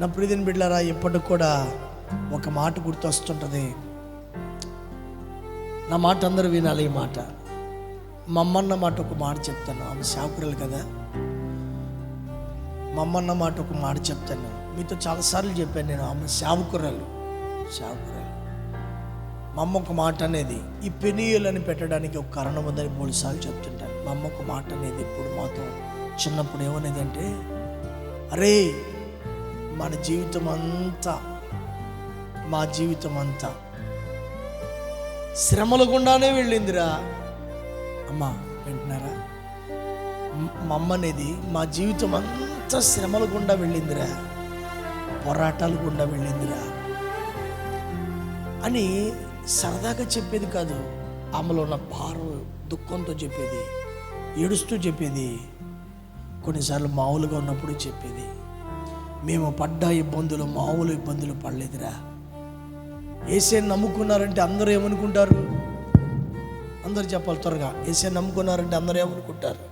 నా ప్రియమైన బిడ్డలారా, ఇప్పటికి కూడా ఒక మాట గుర్తొస్తుంటుంది. నా మాట అందరూ వినాలి. ఈ మాట మా అమ్మన్న మాట ఒక మాట చెప్తాను. ఆమె సేవకురాలు కదా. మా అమ్మన్న మాట ఒక మాట చెప్తాను. మీతో చాలాసార్లు చెప్పాను నేను. ఆమె సేవకురాలు. మా అమ్మ ఒక మాట అనేది, ఈ పెనీయులని పెట్టడానికి ఒక కారణం ఉందని 3 సార్లు చెప్తుంటాను. మా అమ్మ ఒక మాట అనేది ఇప్పుడు మాతో చిన్నప్పుడు ఏమనేది అంటే, అరే మా జీవితం అంతా శ్రమల గుండానే వెళ్ళిందిరా. అమ్మా వింటున్నారా? మా అమ్మ అనేది, మా జీవితం అంతా శ్రమల గుండా వెళ్ళిందిరా, పోరాటాల గుండా వెళ్ళిందిరా అని సరదాగా చెప్పేది కాదు. ఆమెలో ఉన్న భారం, దుఃఖంతో చెప్పేది, ఏడుస్తూ చెప్పేది. కొన్నిసార్లు మామూలుగా ఉన్నప్పుడు చెప్పేది, మేము పడ్డ ఇబ్బందులు మామూలు ఇబ్బందులు పడలేదురా. యేసేని నమ్ముకున్నారంటే అందరూ ఏమనుకుంటారు? అందరూ చెప్పాలి త్వరగా. యేసేని నమ్ముకున్నారంటే అందరూ ఏమనుకుంటారు?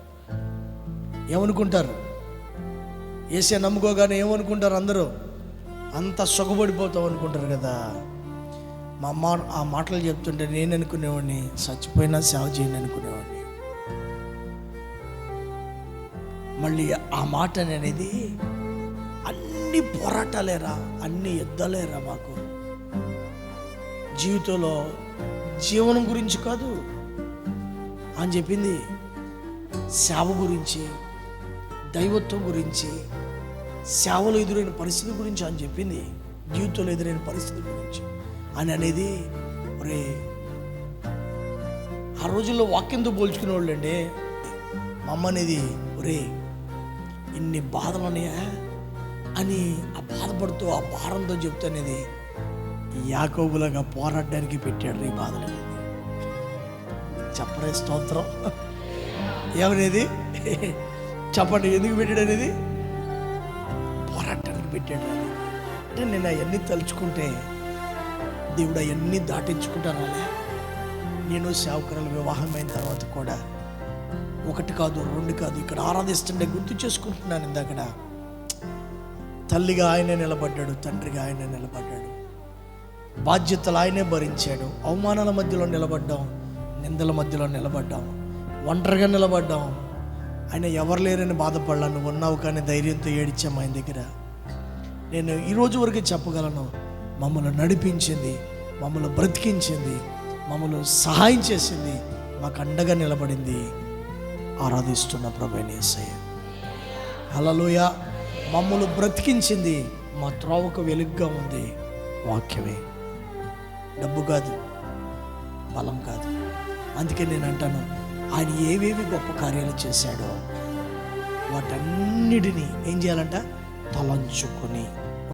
యేసేని నమ్ముకోగానే ఏమనుకుంటారు? అందరూ అంత సుఖపడిపోతాం అనుకుంటారు కదా. మా అమ్మ ఆ మాటలు చెప్తుంటే నేను అనుకునేవాడిని, చచ్చిపోయినా సేవ చేయని అనుకునేవాడిని. మళ్ళీ ఆ మాట అనేది, అన్ని పోరాటాలేరా, అన్ని యుద్ధాలేరా మాకు జీవితంలో, జీవనం గురించి కాదు అని చెప్పింది. సేవ గురించి, దైవత్వం గురించి, సేవలో ఎదురైన పరిస్థితి గురించి అని చెప్పింది. జీవితంలో ఎదురైన పరిస్థితి గురించి అని అనేది. ఒరే ఆ రోజుల్లో వాక్యంతో పోల్చుకునే వాళ్ళు అండి. మా అమ్మ అనేది, ఒరే ఇన్ని బాధలు ఉన్నాయా అని ఆ బాధపడుతూ ఆ భారంతో చెప్తానేది. యాకోబులాగా పోరాడడానికి పెట్టాడు ఈ బాధలు అనేది. చెప్పరే స్తోత్రం. ఏమనేది చెప్పండి, ఎందుకు పెట్టాడు అనేది? పోరాటానికి పెట్టాడు అని. అంటే నేను అవన్నీ తలుచుకుంటే దేవుడు అవన్నీ దాటించుకుంటాను. నేను సేవకురాలు వివాహమైన తర్వాత కూడా 1 కాదు 2 కాదు ఇక్కడ ఆరాధిస్తుంటే గుర్తు చేసుకుంటున్నాను. ఇందాకడ తల్లిగా ఆయనే నిలబడ్డాడు, తండ్రిగా ఆయనే నిలబడ్డాడు, బాధ్యతలు ఆయనే భరించాడు. అవమానాల మధ్యలో నిలబడ్డాం, నిందల మధ్యలో నిలబడ్డాం, ఒంటరిగా నిలబడ్డాం. ఆయన ఎవరు లేరని బాధపడలా, నువ్వు ఉన్నావు కానీ ధైర్యంతో ఏడిచాము ఆయన దగ్గర. నేను ఈరోజు వరకు చెప్పగలను, మమ్మల్ని నడిపించింది, మమ్మల్ని బ్రతికించింది, మమ్మల్ని సహాయం చేసింది, మాకు అండగా నిలబడింది ఆరాధిస్తున్న ప్రభువైన యేసయ్య. హల్లెలూయా. మమ్మల్ని బ్రతికించింది, మా త్రోవకు వెలుగుగా ఉంది వాక్యమే. డబ్బు కాదు, బలం కాదు. అందుకే నేను అంటాను, ఆయన ఏవేవి గొప్ప కార్యాలు చేశాడో వాటన్నిటినీ ఏం చేయాలంట? తలంచుకొని